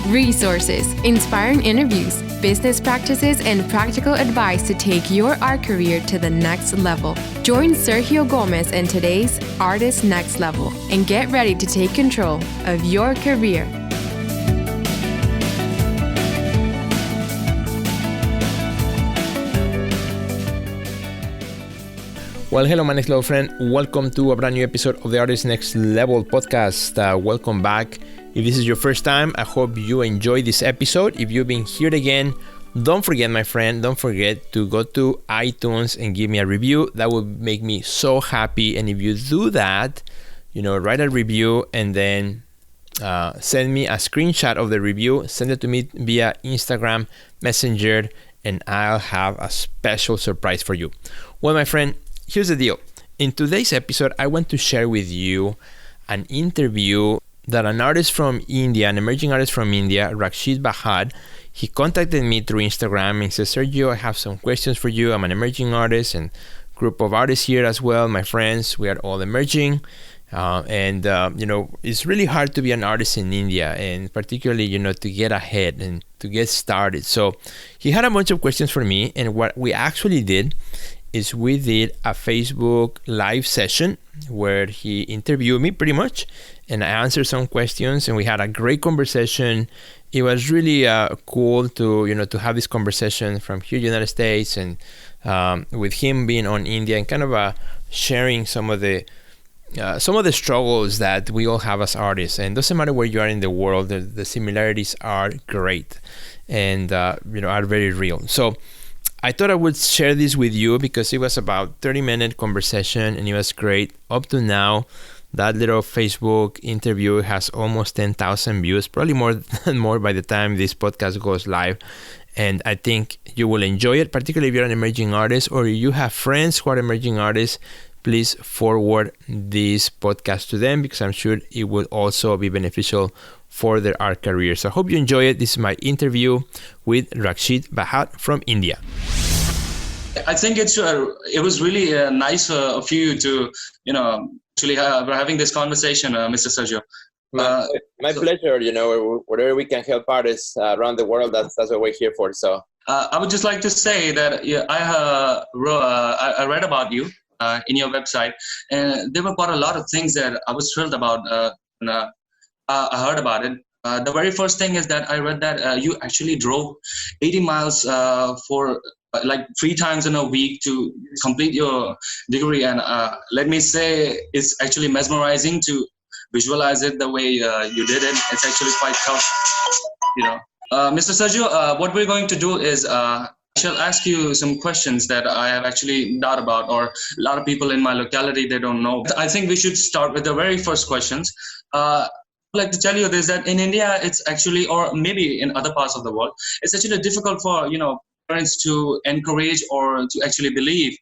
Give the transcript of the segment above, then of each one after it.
Resources, inspiring interviews, business practices, and practical advice to take your art career to the next level. Join Sergio Gomez in today's Artist Next Level and get ready to take control of your career. Well, hello, my next level friend. Welcome to a brand new episode of the Artist Next Level podcast. Welcome back. If this is your first time, I hope you enjoyed this episode. If you've been here again, don't forget, my friend, don't forget to go to iTunes and give me a review. That would make me so happy. And if you do that, write a review and then send me a screenshot of the review. Send it to me via Instagram Messenger, and I'll have a special surprise for you. Well, my friend, here's the deal. In today's episode, I want to share with you an interview that an artist from India, an emerging artist from India, Rakshit Bhatt, he contacted me through Instagram and said, Sergio, I have some questions for you. I'm an emerging artist and group of artists here as well. My friends, we are all emerging. It's really hard to be an artist in India, and particularly, to get ahead and to get started. So he had a bunch of questions for me, and what we actually did is we did a Facebook live session where he interviewed me pretty much, and I answered some questions, and we had a great conversation. It was really cool to have this conversation from here in the United States, and with him being on India and kind of sharing some of the struggles that we all have as artists. And it doesn't matter where you are in the world, the similarities are great and are very real. So I thought I would share this with you because it was about 30-minute conversation and it was great. Up to now, that little Facebook interview has almost 10,000 views, probably more by the time this podcast goes live. And I think you will enjoy it, particularly if you're an emerging artist or you have friends who are emerging artists. Please forward this podcast to them because I'm sure it will also be beneficial for their art career. So I hope you enjoy it. This is my interview with Rakshit Bhatt from India. I think it was really nice of you to actually we're having this conversation, Mr. Sergio. My pleasure. Whatever we can help artists around the world, that's what we're here for. So I would just like to say that I read about you in your website, and there were quite a lot of things that I was thrilled about. I heard about it. The very first thing is that I read that you actually drove 80 miles for like 3 times in a week to complete your degree. And let me say, it's actually mesmerizing to visualize it the way you did it. It's actually quite tough, Mr. Sergio, what we're going to do is I shall ask you some questions that I have actually thought about, or a lot of people in my locality, they don't know. I think we should start with the very first questions. I'd like to tell you this, that in India, it's actually, or maybe in other parts of the world, it's actually difficult for, parents to encourage or to actually believe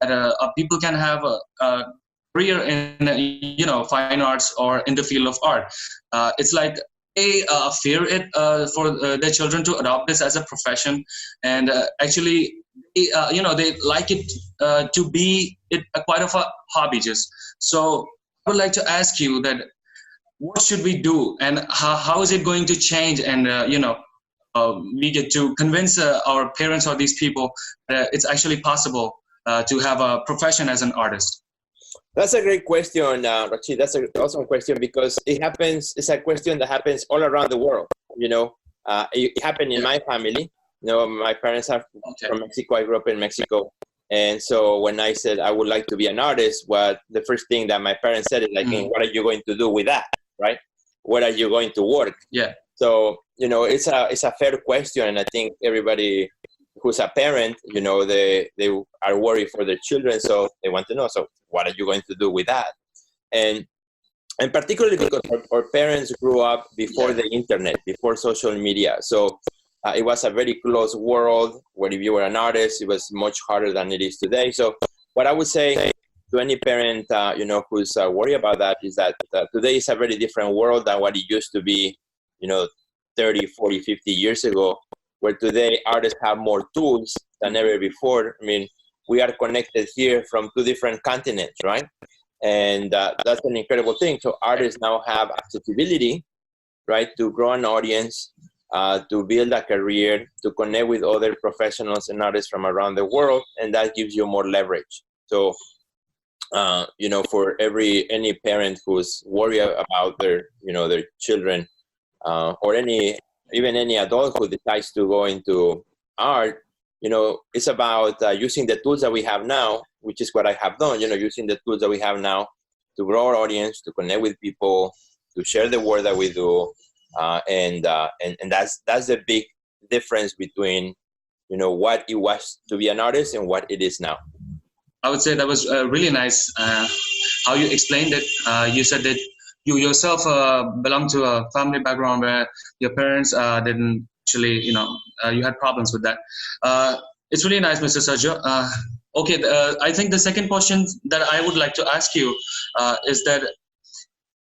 that people can have a career in, fine arts or in the field of art. It's like they fear it for their children to adopt this as a profession, and actually, they like it to be quite of a hobby just. So I would like to ask you that, what should we do, and how is it going to change? And we get to convince our parents or these people that it's actually possible to have a profession as an artist. That's a great question, Rakshit. That's an awesome question because it's a question that happens all around the world. It happened in my family. My parents are from Mexico. I grew up in Mexico. And so when I said I would like to be an artist, the first thing that my parents said is like, what are you going to do with that, right? Where are you going to work? Yeah. So, it's a fair question. And I think everybody who's a parent, they are worried for their children. So they want to know, so what are you going to do with that? And particularly because our parents grew up before the internet, before social media. So it was a very closed world where if you were an artist, it was much harder than it is today. So what I would say to any parent, who's worried about that is that today is a very different world than what it used to be, 30, 40, 50 years ago, where today artists have more tools than ever before. I mean, we are connected here from 2 different continents, right? And that's an incredible thing. So artists now have accessibility, right, to grow an audience, to build a career, to connect with other professionals and artists from around the world, and that gives you more leverage. So, for any parent who's worried about their children, or even any adult who decides to go into art, it's about using the tools that we have now, which is what I have done. Using the tools that we have now to grow our audience, to connect with people, to share the work that we do, and that's the big difference between what it was to be an artist and what it is now. I would say that was really nice how you explained it. You said that you yourself belong to a family background where your parents didn't actually, you had problems with that. It's really nice, Mr. Sergio. Okay, I think the second question that I would like to ask you is that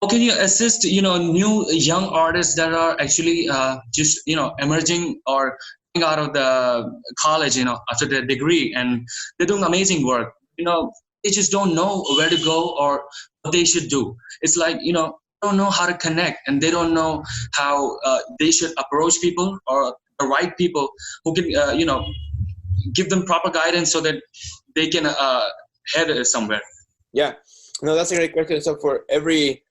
how can you assist, new young artists that are actually just, emerging or coming out of the college, after their degree, and they're doing amazing work. They just don't know where to go or what they should do. It's like, don't know how to connect, and they don't know how they should approach people or the right people who can, give them proper guidance so that they can head somewhere. Yeah, no, that's a great question. So for every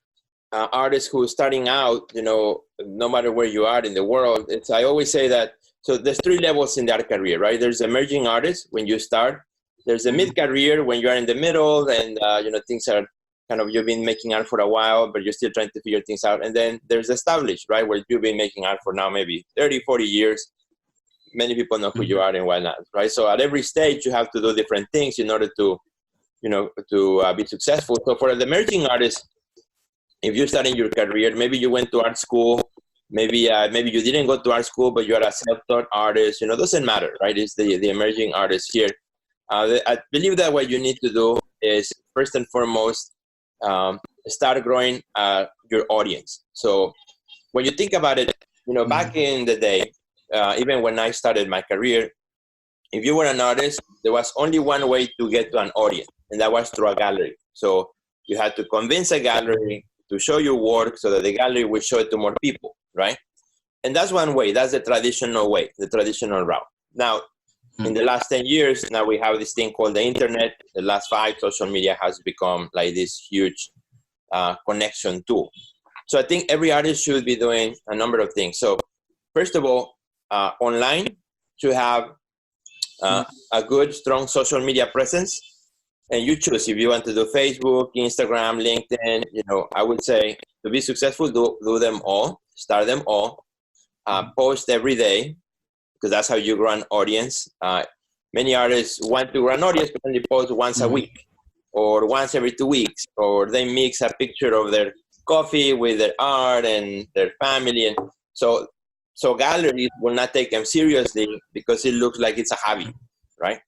artist who's starting out, no matter where you are in the world, I always say that, so there's 3 levels in the art career, right? There's emerging artists when you start. There's a mid-career when you're in the middle and, things are kind of, you've been making art for a while, but you're still trying to figure things out. And then there's established, right? Where you've been making art for now maybe 30, 40 years. Many people know who you are and whatnot, right? So at every stage, you have to do different things in order to, be successful. So for the emerging artists, if you're starting your career, maybe you went to art school, maybe you didn't go to art school, but you're a self-taught artist, doesn't matter, right? It's the emerging artists here. I believe that what you need to do is, first and foremost, start growing your audience. So when you think about it, back in the day, even when I started my career, if you were an artist, there was only one way to get to an audience, and that was through a gallery. So you had to convince a gallery to show your work so that the gallery would show it to more people, right? And that's one way. That's the traditional way, the traditional route. Now, in the last 10 years, now we have this thing called the internet. The last 5, social media has become like this huge connection tool. So I think every artist should be doing a number of things. So first of all, online, to have a good, strong social media presence. And you choose if you want to do Facebook, Instagram, LinkedIn. I would say to be successful, do them all, start them all, post every day, because that's how you grow an audience. Many artists want to grow an audience, but only post once a week or once every 2 weeks, or they mix a picture of their coffee with their art and their family. And so galleries will not take them seriously because it looks like it's a hobby, right?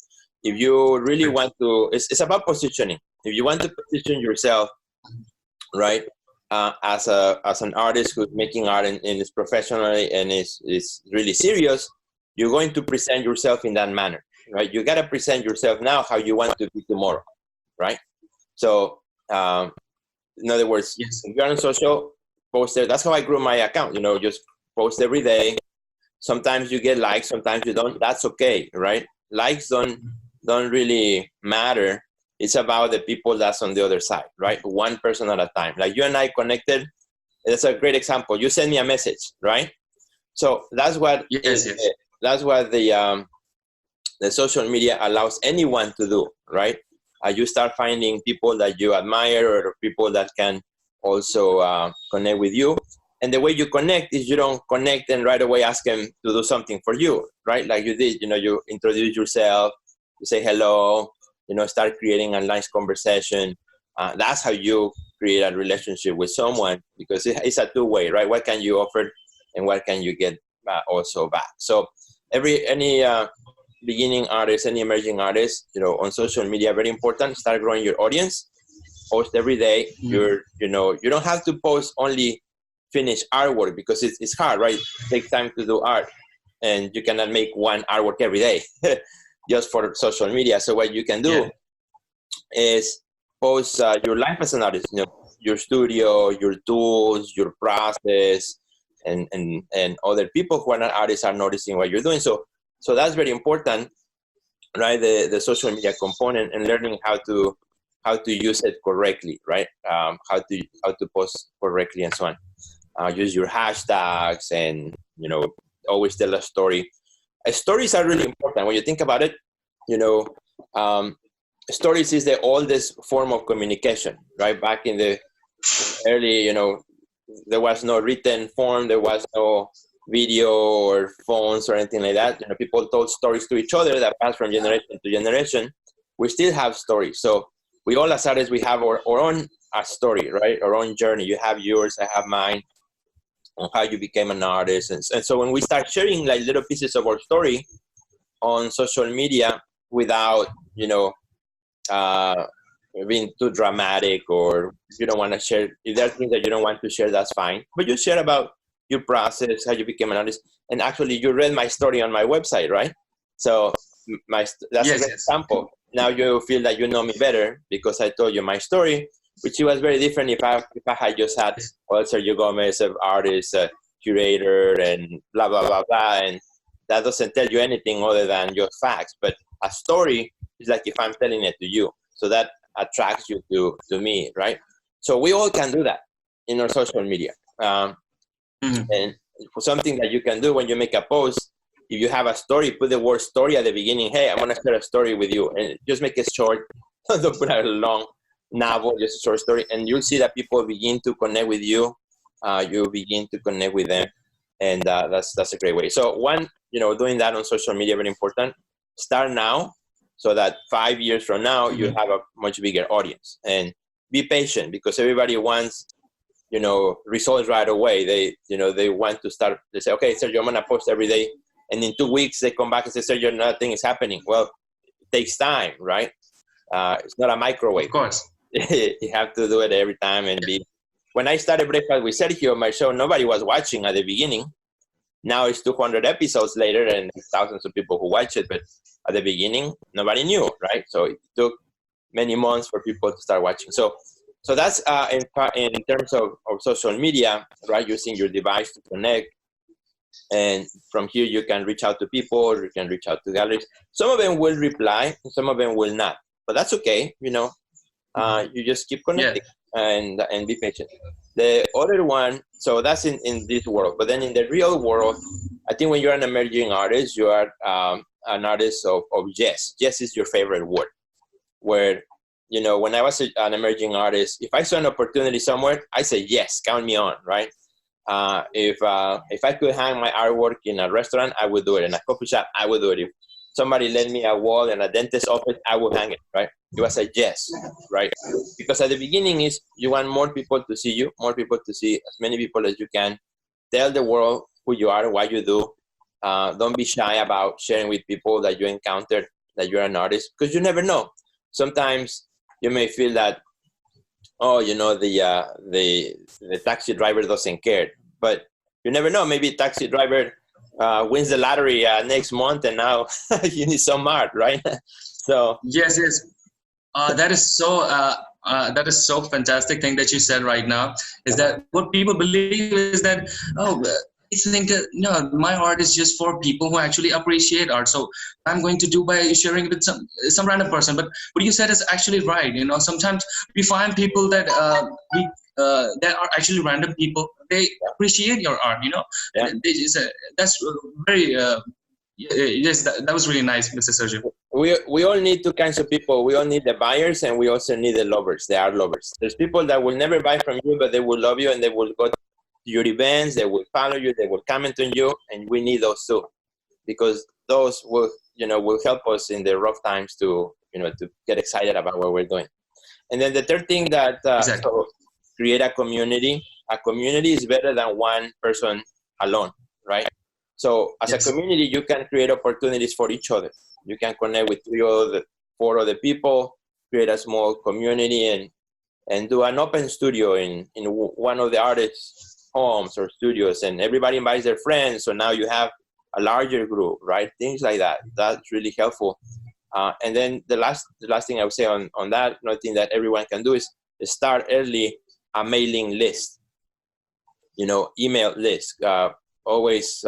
If you really want to, it's about positioning. If you want to position yourself, right, as an artist who's making art and is professionally and is really serious, you're going to present yourself in that manner, right? You got to present yourself now how you want to be tomorrow, right? So, in other words, if you're on social, post there. That's how I grew my account. Just post every day. Sometimes you get likes, sometimes you don't. That's okay, right? Likes don't really matter. It's about the people that's on the other side, right? One person at a time. Like you and I connected. That's a great example. You send me a message, right? So that's what that's what the social media allows anyone to do, right? You start finding people that you admire or people that can also connect with you. And the way you connect is you don't connect and right away ask them to do something for you, right? Like you did, you introduce yourself, you say hello, start creating a nice conversation. That's how you create a relationship with someone, because it's a two-way, right? What can you offer and what can you get also back? So any beginning artist, any emerging artist, on social media, very important, start growing your audience, post every day. You don't have to post only finished artwork because it's hard, right? It takes time to do art and you cannot make one artwork every day just for social media. So what you can do is post your life as an artist, your studio, your tools, your process, and other people who are not artists are noticing what you're doing. So that's very important, right? The social media component and learning how to use it correctly, right? How to post correctly and so on. Use your hashtags and, always tell a story. Stories are really important when you think about it. Stories is the oldest form of communication, right? Back in the early, there was no written form, there was no video or phones or anything like that. People told stories to each other that passed from generation to generation. We still have stories. So we all as artists, we have our own story, right? Our own journey. You have yours, I have mine, on how you became an artist. And so when we start sharing like little pieces of our story on social media without, being too dramatic, or you don't want to share, if there are things that you don't want to share, that's fine. But you share about your process, how you became an artist. And actually you read my story on my website, right? So that's a great example. Now you feel that you know me better because I told you my story, which was very different if I had just had, well, Sergio Gomez, an artist, a curator, and blah, blah, blah, blah. And that doesn't tell you anything other than your facts. But a story is like if I'm telling it to you. So that attracts you to me, right? So we all can do that in our social media. And something that you can do when you make a post, if you have a story, put the word story at the beginning. Hey, I'm going to share a story with you. And just make it short. Don't put a long novel, just a short story. And you'll see that people begin to connect with you. You begin to connect with them. And that's a great way. So one, doing that on social media, very important. Start now so that 5 years from now, you have a much bigger audience. And be patient because everybody wants, results right away. They want to start, they say, okay, Sergio, I'm going to post every day. And in 2 weeks, they come back and say, Sergio, nothing is happening. Well, it takes time, right? It's not a microwave. Of course. You have to do it every time. And when I started Breakfast with Sergio, my show, nobody was watching at the beginning. Now it's 200 episodes later and thousands of people who watch it. But at the beginning, nobody knew, right? So it took many months for people to start watching. So that's in terms of social media, right? Using your device to connect. And from here, you can reach out to people, you can reach out to galleries. Some of them will reply, some of them will not. But that's okay, you just keep connecting and be patient. The other one, so that's in this world. But then in the real world, I think when you're an emerging artist, you are an artist of yes. Yes is your favorite word. Where, when I was an emerging artist, if I saw an opportunity somewhere, I say, yes, count me on, right? If I could hang my artwork in a restaurant, I would do it. In a coffee shop, I would do it. If somebody lent me a wall in a dentist's office, I would hang it, right? It was a yes, right? Because at the beginning is you want more people to see you, more people to see as many people as you can. Tell the world who you are, what you do. Don't be shy about sharing with people that you encountered that you're an artist, because you never know. Sometimes you may feel that, the taxi driver doesn't care, but you never know. Maybe a taxi driver wins the lottery next month, and now you need some art, right? So yes, that is so fantastic thing that you said right now. Is that what people believe is that I think no, my art is just for people who actually appreciate art. So I'm going to do by sharing it with some random person. But what you said is actually right. Sometimes we find people that that are actually random people. They appreciate your art. They just, that's very. Yes, that was really nice, Mr. Sergio. We all need two kinds of people. We all need the buyers, and we also need the lovers, the art lovers. There's people that will never buy from you, but they will love you, and they will go to your events, they will follow you, they will comment on you, and we need those too, because those will help us in the rough times to get excited about what we're doing. And then the third thing that Exactly. So create a community. A community is better than one person alone, right? So as a community, you can create opportunities for each other. You can connect with 3 or 4 other people, create a small community, and do an open studio in one of the artists' homes or studios, and everybody invites their friends. So now you have a larger group, right? Things like that. That's really helpful. And then the last thing I would say on that, another thing that everyone can do is start early a mailing list. email lists. Always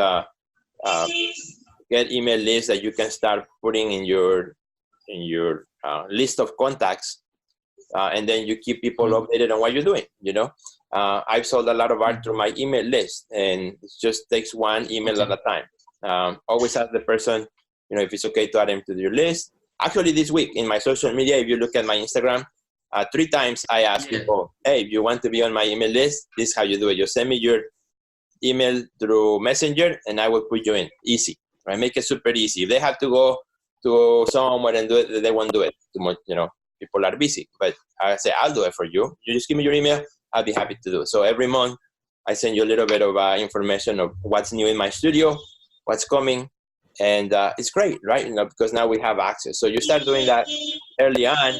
get email lists that you can start putting in your list of contacts, and then you keep people updated on what you're doing. I've sold a lot of art through my email list, and it just takes one email at a time. Always ask the person, if it's okay to add them to your list. Actually, this week in my social media, if you look at my Instagram, 3 times I ask people, hey, if you want to be on my email list, this is how you do it. You send me your email through Messenger, and I will put you in. Easy, right? Make it super easy. If they have to go to somewhere and do it, they won't do it too much. People are busy. But I say, I'll do it for you. You just give me your email. I'll be happy to do it. So every month, I send you a little bit of information of what's new in my studio, what's coming. And it's great, right? Because now we have access. So you start doing that early on.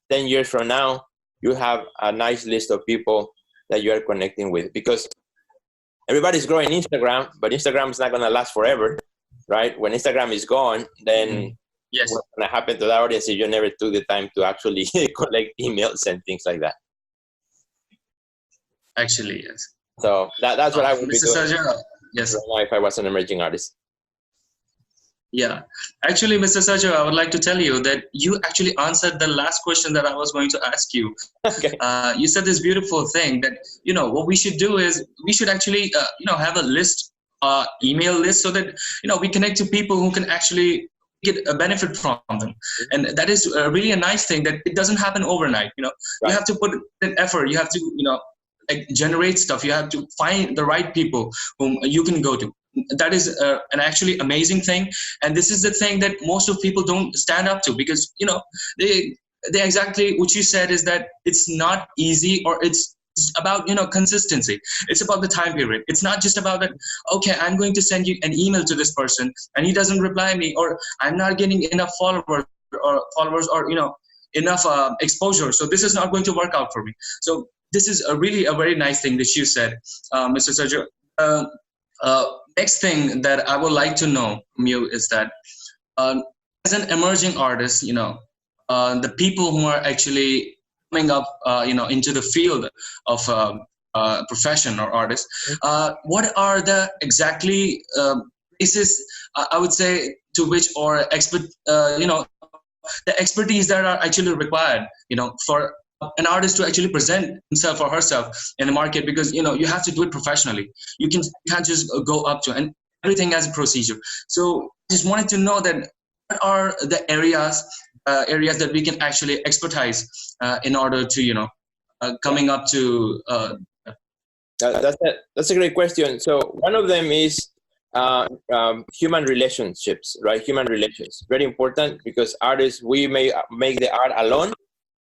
10 years from now, you have a nice list of people that you are connecting with, because everybody's growing Instagram, but Instagram is not going to last forever, right? When Instagram is gone, then what's going to happen to that audience if you never took the time to actually collect emails and things like that? Actually, yes. So that's what I would be doing Sergio, yes. right now if I was an emerging artist. Yeah, actually, Mr. Sergio, I would like to tell you that you actually answered the last question that I was going to ask you. Okay. You said this beautiful thing that, what we should do is we should actually, have a list, email list, so that, we connect to people who can actually get a benefit from them. And that is really a nice thing, that it doesn't happen overnight. Right. You have to put in effort. You have to, generate stuff. You have to find the right people whom you can go to. That is an actually amazing thing, and this is the thing that most of people don't stand up to, because they exactly what you said is that it's not easy, or it's about consistency. It's about the time period. It's not just about that, okay, I'm going to send you an email to this person and he doesn't reply me, or I'm not getting enough followers or enough exposure, so this is not going to work out for me. So this is really a very nice thing that you said, Mr. Sergio. Next thing that I would like to know from you is that as an emerging artist, the people who are actually coming up, into the field of profession or artist, what are the exactly basis, I would say, to which, or the expertise that are actually required, for an artist to actually present himself or herself in the market, because you have to do it professionally. You can't just go up to, and everything has a procedure. So just wanted to know that what are the areas that we can actually expertise in order to coming up to that's a great question. So one of them is human relationships, right? Human relations, very important, because artists, we may make the art alone,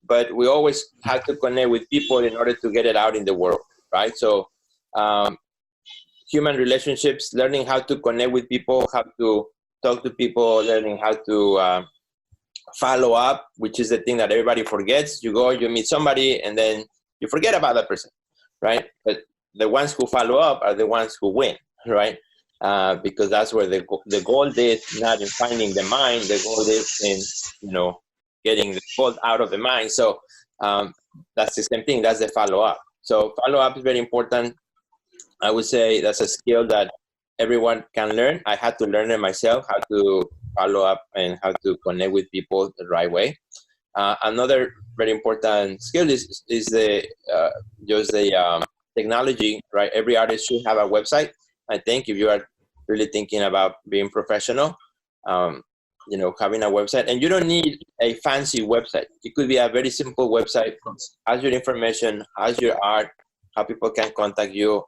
but we always have to connect with people in order to get it out in the world, right? So human relationships, learning how to connect with people, how to talk to people, learning how to follow up, which is the thing that everybody forgets. You go, you meet somebody, and then you forget about that person, right? But the ones who follow up are the ones who win, right? Because that's where the goal is, not in finding the mind. The goal is in, getting the gold out of the mind. So that's the same thing. That's the follow-up. So follow-up is very important. I would say that's a skill that everyone can learn. I had to learn it myself, how to follow up and how to connect with people the right way. Another very important skill is the technology, right? Every artist should have a website. I think if you are really thinking about being professional, having a website, and you don't need a fancy website. It could be a very simple website. Has your information, has your art, how people can contact you.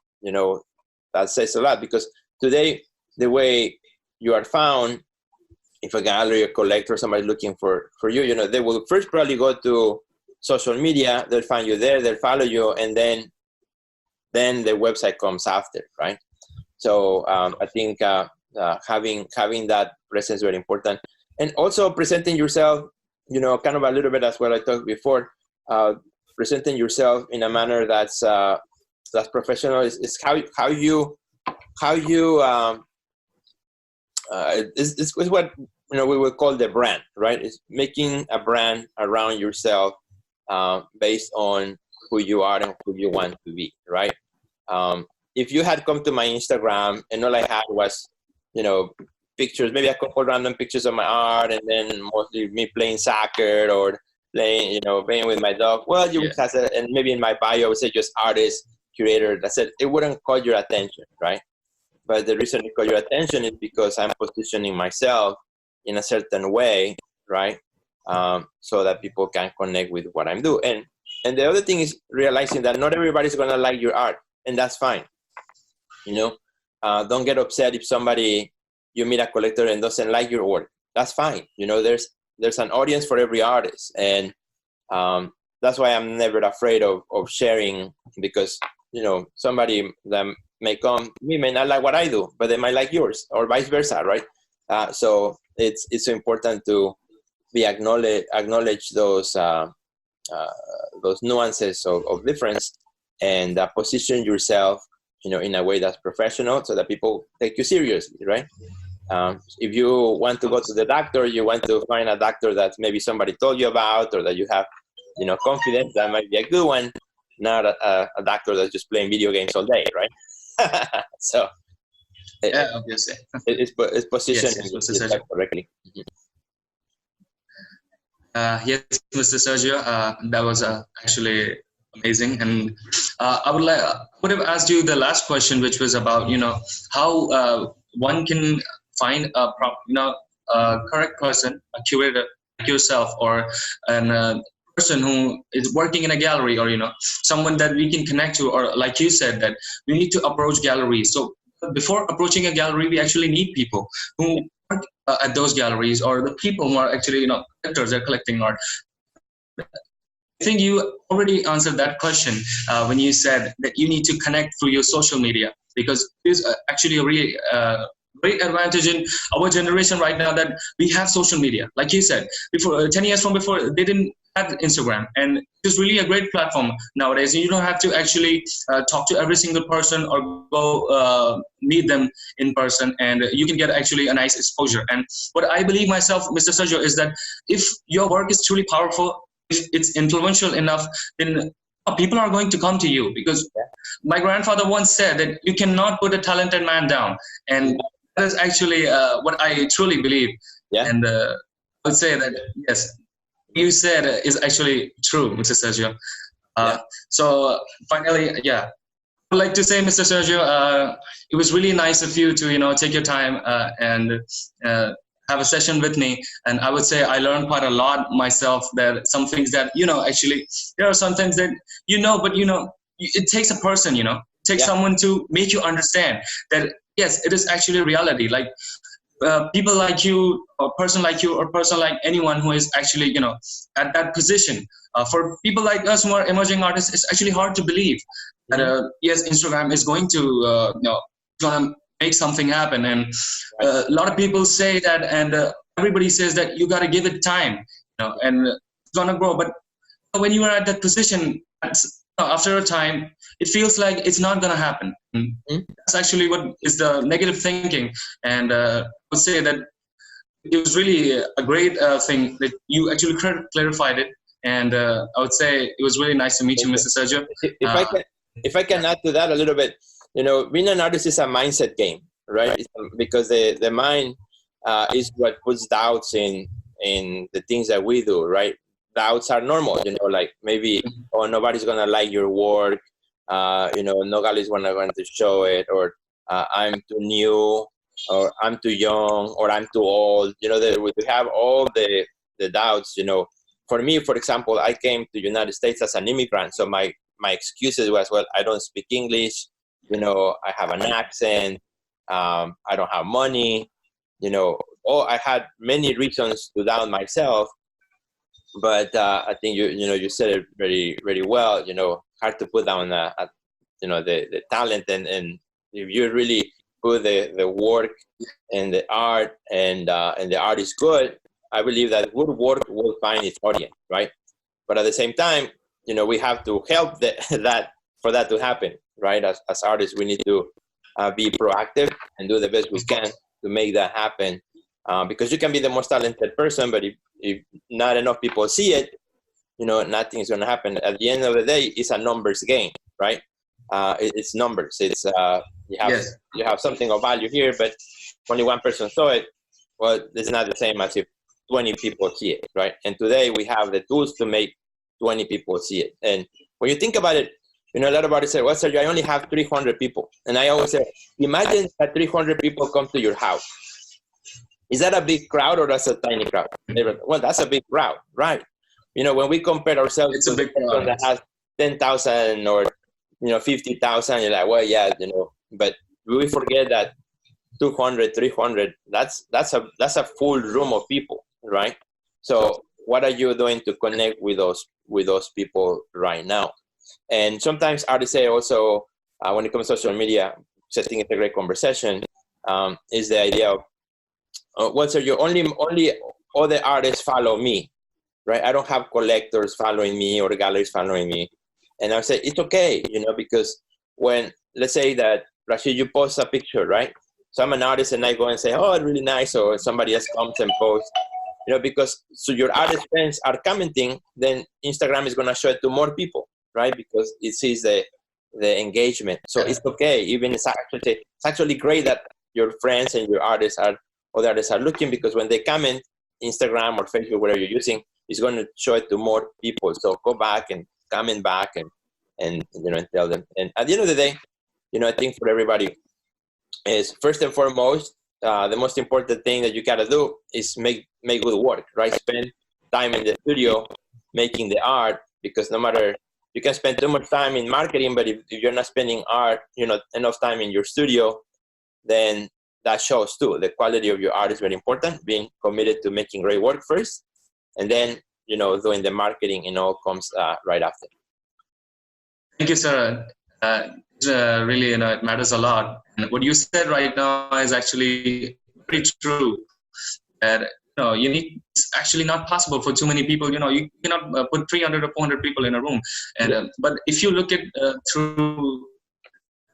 That says a lot, because today, the way you are found, if a gallery or collector, somebody looking for you, they will first probably go to social media. They'll find you there, they'll follow you, and then the website comes after, right? So I think having that presence is very important, and also presenting yourself, kind of a little bit as what I talked before. Presenting yourself in a manner that's professional is how you it's what we would call the brand, right? It's making a brand around yourself based on who you are and who you want to be, right? if you had come to my Instagram and all I had was, pictures, maybe a couple random pictures of my art, and then mostly me playing soccer or playing with my dog, well, you would have said, and maybe in my bio I would say just artist, curator. That's it. It wouldn't call your attention, right? But the reason it caught your attention is because I'm positioning myself in a certain way, right? So that people can connect with what I'm doing. And the other thing is realizing that not everybody's gonna like your art, and that's fine. Don't get upset if you meet a collector and doesn't like your work. That's fine. There's an audience for every artist, and that's why I'm never afraid of sharing, because somebody that may come, me may not like what I do, but they might like yours, or vice versa, right? So it's important to be acknowledge those nuances of difference, and position yourself, in a way that's professional, so that people take you seriously, right? If you want to go to the doctor, you want to find a doctor that maybe somebody told you about, or that you have, confidence, that might be a good one, not a doctor that's just playing video games all day, right? So, obviously. It's positioned correctly. Yes, Mr. Sergio, that was actually amazing, and I would have asked you the last question, which was about how one can find a correct person, a curator like yourself, or a person who is working in a gallery, or someone that we can connect to, or like you said, that we need to approach galleries. So before approaching a gallery, we actually need people who work at those galleries, or the people who are actually collectors, they're collecting art. I think you already answered that question when you said that you need to connect through your social media, because it is actually a really great advantage in our generation right now, that we have social media. Like you said, before 10 years from before, they didn't have Instagram, and it's really a great platform nowadays. You don't have to actually talk to every single person, or go meet them in person, and you can get actually a nice exposure. And what I believe myself, Mr. Sergio, is that if your work is truly powerful, if it's influential enough, then people are going to come to you, because my grandfather once said that you cannot put a talented man down, and that is actually what I truly believe. And I would say that yes, you said is actually true, Mr. Sergio. So finally, I would like to say, Mr. Sergio, it was really nice of you to take your time and have a session with me, and I would say I learned quite a lot myself. That some things that actually there are some things that but it takes a person, it takes someone to make you understand that yes, it is actually reality. Like people like you, or person like you, or person like anyone who is actually at that position. For people like us who are emerging artists, it's actually hard to believe that yes, Instagram is going to gonna make something happen, and a lot of people say that, and everybody says that you got to give it time, and it's gonna grow. But when you are at that position, after a time, it feels like it's not gonna happen. That's actually what is the negative thinking, and I would say that it was really a great thing that you actually clarified it, and I would say it was really nice to meet you, Mr. Sergio. If I can add to that a little bit, being an artist is a mindset game, right? Because the mind is what puts doubts in the things that we do, right? Doubts are normal, like maybe, oh, nobody's gonna like your work, nobody's going to show it, or I'm too new, or I'm too young, or I'm too old. We have all the doubts. For me, for example, I came to the United States as an immigrant, so my excuses was, well, I don't speak English. I have an accent. I don't have money. I had many reasons to doubt myself. But I think you said it very, very well. Hard to put down the talent, and if you really put the work and the art, and the art is good, I believe that good work will find its audience, right? But at the same time, we have to help for that to happen, right? As artists, we need to be proactive and do the best we can to make that happen. Because you can be the most talented person, but if not enough people see it, nothing is going to happen. At the end of the day, it's a numbers game, right? it's numbers. It's Yes. you have something of value here, but only one person saw it. Well, it's not the same as if 20 people see it, right? And today we have the tools to make 20 people see it. And when you think about it, you know, a lot of artists say, well, Sergio, I only have 300 people. And I always say, imagine that 300 people come to your house. Is that a big crowd or that's a tiny crowd? Well, that's a big crowd, right? You know, when we compare ourselves It's to a big the person that has 10,000 or, 50,000, you're like, well, yeah, but we forget that 200, 300, that's a full room of people, right? So what are you doing to connect with those people right now? And sometimes artists say also, when it comes to social media, which I think it's a great conversation, is the idea of, well, so you only other artists follow me, right? I don't have collectors following me or galleries following me. And I say, it's okay, because when, let's say that, Rashid, you post a picture, right? So I'm an artist and I go and say, oh, it's really nice. Or somebody else comes and posts, because so your artist friends are commenting, then Instagram is going to show it to more people, right? Because it sees the engagement. So it's okay. Even it's actually great that your friends and your other artists are looking, because when they comment, Instagram or Facebook, whatever you're using, is going to show it to more people. So go back and comment back and tell them. And at the end of the day, I think for everybody is first and foremost, the most important thing that you got to do is make good work, right? Spend time in the studio making the art, because no matter, you can spend too much time in marketing, but if you're not spending enough time in your studio, then that shows too. The quality of your art is very important. Being committed to making great work first, and then doing the marketing, comes right after. Thank you, sir. Really, it matters a lot. And what you said right now is actually very true. That it's actually not possible for too many people. You cannot put 300 or 400 people in a room. And but if you look at through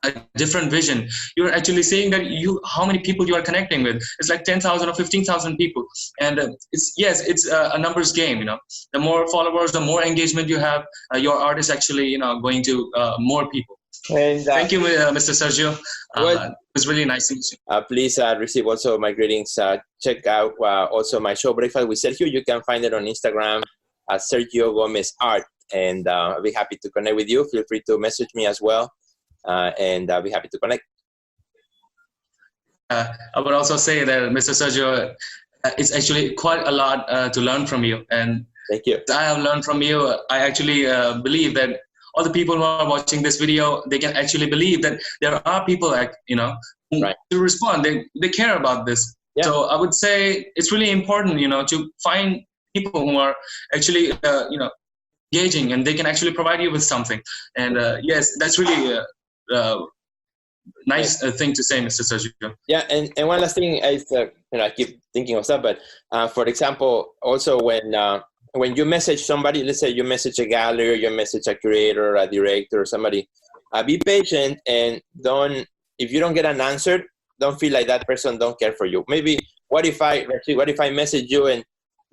a different vision, you're actually saying that how many people you are connecting with. It's like 10,000 or 15,000 people, and it's a numbers game. The more followers, the more engagement you have, your art is actually going to more people. And thank you, Mr. Sergio. It was really nice to meet you. Please receive also my greetings. Check out also my show Breakfast with Sergio. You can find it on Instagram at Sergio Gomez Art, and I'll be happy to connect with you. Feel free to message me as well. And I'll be happy to connect. I would also say that, Mr. Sergio, it's actually quite a lot to learn from you. And thank you. I have learned from you. I actually believe that all the people who are watching this video, they can actually believe that there are people, right, to respond. They care about this. Yeah. So I would say it's really important, to find people who are actually, engaging, and they can actually provide you with something. And yes, that's really nice thing to say, Mr. Sergio. Yeah, and one last thing is, I keep thinking of stuff, but for example, also when you message somebody, let's say you message a gallery, or you message a curator, a director, or somebody, be patient, and if you don't get an answer, don't feel like that person don't care for you. Maybe what if I message you and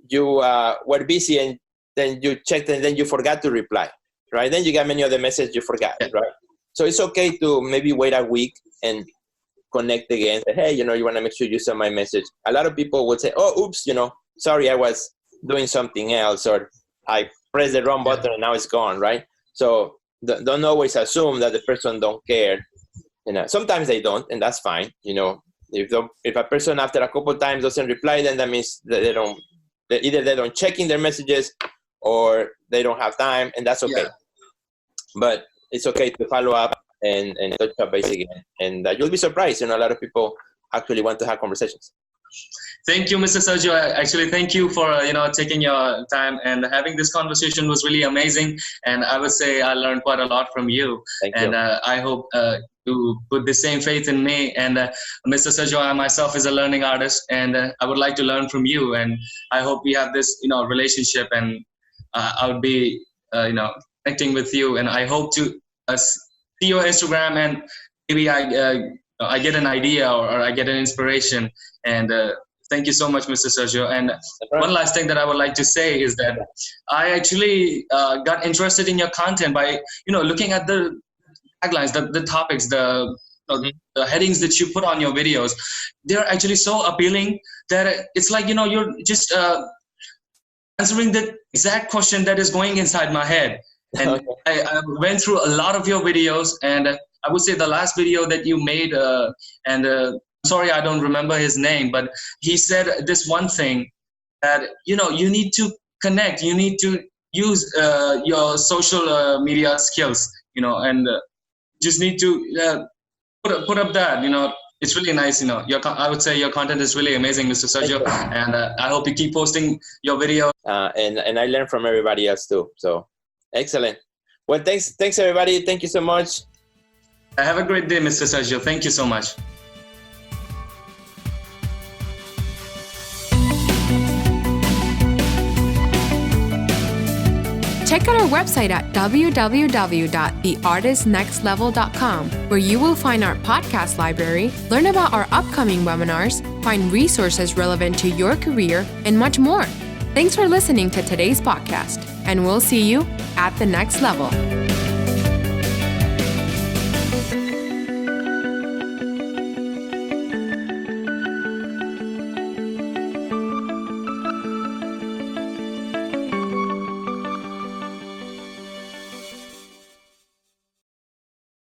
you were busy, and then you checked and then you forgot to reply, right? Then you got many other messages you forgot, right? So it's okay to maybe wait a week and connect again. Say, hey, you want to make sure you saw my message. A lot of people would say, oh, oops, sorry, I was doing something else, or I pressed the wrong button and now it's gone, right? So don't always assume that the person don't care. Sometimes they don't, and that's fine. If a person after a couple of times doesn't reply, then that means that they don't check in their messages, or they don't have time, and that's okay. Yeah. But it's okay to follow up and touch up base again, and you'll be surprised. A lot of people actually want to have conversations. Thank you, Mr. Sergio. Actually, thank you for taking your time, and having this conversation was really amazing. And I would say I learned quite a lot from you. Thank you. And I hope you put the same faith in me. And Mr. Sergio, I myself is a learning artist, and I would like to learn from you. And I hope we have this relationship, and I would be connecting with you. And I hope to see your Instagram, and maybe I get an idea, or I get an inspiration. And thank you so much, Mr. Sergio. And one last thing that I would like to say is that I actually got interested in your content by looking at the taglines, the topics, the headings that you put on your videos, they're actually so appealing that it's like, you're just answering the exact question that is going inside my head. And Okay. I went through a lot of your videos, and I would say the last video that you made, and sorry, I don't remember his name, but he said this one thing that, you need to connect, you need to use your social media skills, and just need to put up that, it's really nice, I would say your content is really amazing, Mr. Sergio, and I hope you keep posting your video. And I learn from everybody else too. So excellent. Well, thanks everybody. Thank you so much. Have a great day, Mr. Sergio. Thank you so much. Check out our website at www.theartistnextlevel.com, where you will find our podcast library, learn about our upcoming webinars, find resources relevant to your career, and much more. Thanks for listening to today's podcast, and we'll see you at the next level.